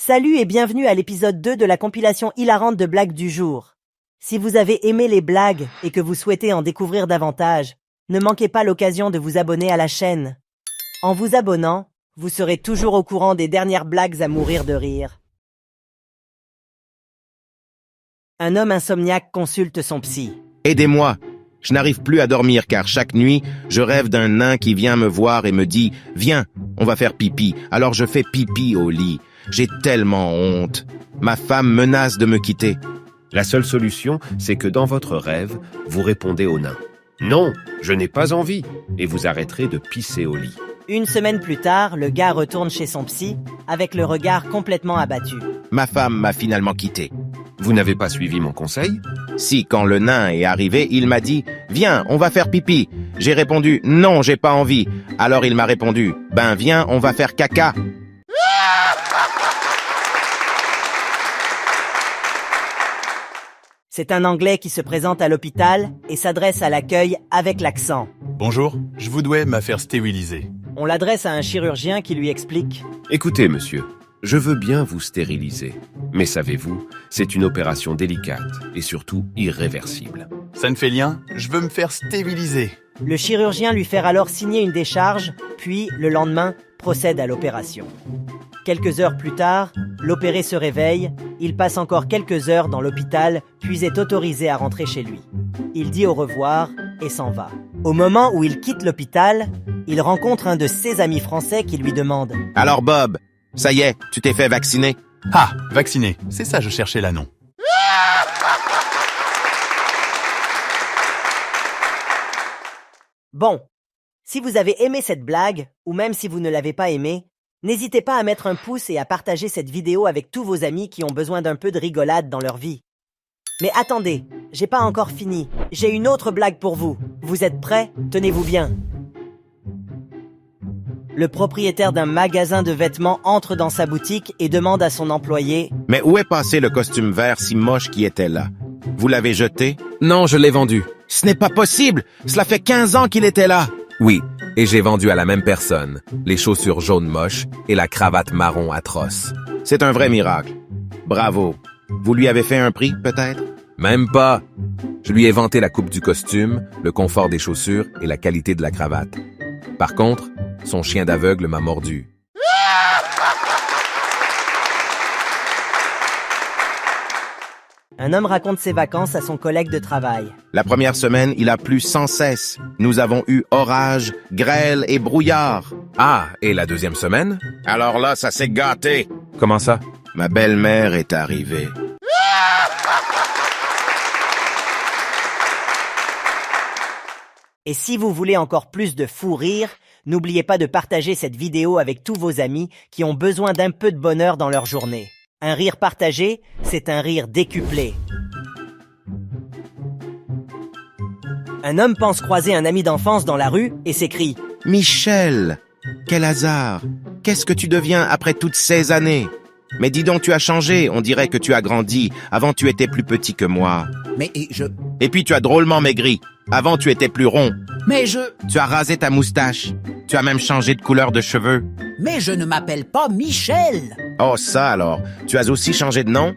Salut et bienvenue à l'épisode 2 de la compilation hilarante de blagues du jour. Si vous avez aimé les blagues et que vous souhaitez en découvrir davantage, ne manquez pas l'occasion de vous abonner à la chaîne. En vous abonnant, vous serez toujours au courant des dernières blagues à mourir de rire. Un homme insomniaque consulte son psy. Aidez-moi, je n'arrive plus à dormir car chaque nuit, je rêve d'un nain qui vient me voir et me dit « Viens, on va faire pipi ». Alors je fais pipi au lit. J'ai tellement honte. Ma femme menace de me quitter. La seule solution, c'est que dans votre rêve, vous répondez au nain. Non, je n'ai pas envie. Et vous arrêterez de pisser au lit. Une semaine plus tard, le gars retourne chez son psy avec le regard complètement abattu. Ma femme m'a finalement quitté. Vous n'avez pas suivi mon conseil? Si, quand le nain est arrivé, il m'a dit « Viens, on va faire pipi ». J'ai répondu « Non, j'ai pas envie ». Alors il m'a répondu « Ben viens, on va faire caca ». C'est un Anglais qui se présente à l'hôpital et s'adresse à l'accueil avec l'accent. Bonjour, je voudrais me faire stériliser. On l'adresse à un chirurgien qui lui explique. Écoutez, monsieur, je veux bien vous stériliser. Mais savez-vous, c'est une opération délicate et surtout irréversible. Ça ne fait rien, je veux me faire stériliser. Le chirurgien lui fait alors signer une décharge, puis, le lendemain, procède à l'opération. Quelques heures plus tard, l'opéré se réveille, il passe encore quelques heures dans l'hôpital, puis est autorisé à rentrer chez lui. Il dit au revoir et s'en va. Au moment où il quitte l'hôpital, il rencontre un de ses amis français qui lui demande « Alors Bob, ça y est, tu t'es fait vacciner ?» Ah, vacciné, c'est ça je cherchais là, non. Bon, si vous avez aimé cette blague, ou même si vous ne l'avez pas aimée, n'hésitez pas à mettre un pouce et à partager cette vidéo avec tous vos amis qui ont besoin d'un peu de rigolade dans leur vie. Mais attendez, j'ai pas encore fini. J'ai une autre blague pour vous. Vous êtes prêts? Tenez-vous bien. Le propriétaire d'un magasin de vêtements entre dans sa boutique et demande à son employé « Mais où est passé le costume vert si moche qui était là? Vous l'avez jeté? » Non, je l'ai vendu. « Ce n'est pas possible! Cela fait 15 ans qu'il était là! » Oui, et j'ai vendu à la même personne les chaussures jaunes moches et la cravate marron atroce. C'est un vrai miracle. Bravo. Vous lui avez fait un prix, peut-être? Même pas. Je lui ai vanté la coupe du costume, le confort des chaussures et la qualité de la cravate. Par contre, son chien d'aveugle m'a mordu. Un homme raconte ses vacances à son collègue de travail. La première semaine, il a plu sans cesse. Nous avons eu orage, grêle et brouillard. Ah, et la deuxième semaine? Alors là, ça s'est gâté. Comment ça? Ma belle-mère est arrivée. Et si vous voulez encore plus de fou rire, n'oubliez pas de partager cette vidéo avec tous vos amis qui ont besoin d'un peu de bonheur dans leur journée. Un rire partagé, c'est un rire décuplé. Un homme pense croiser un ami d'enfance dans la rue et s'écrie « Michel, quel hasard! Qu'est-ce que tu deviens après toutes ces années? Mais dis donc, tu as changé, on dirait que tu as grandi. Avant, tu étais plus petit que moi. Mais je... Et puis, tu as drôlement maigri. Avant, tu étais plus rond. Mais je... Tu as rasé ta moustache. Tu as même changé de couleur de cheveux. Mais je ne m'appelle pas Michel. Oh, ça alors. Tu as aussi changé de nom?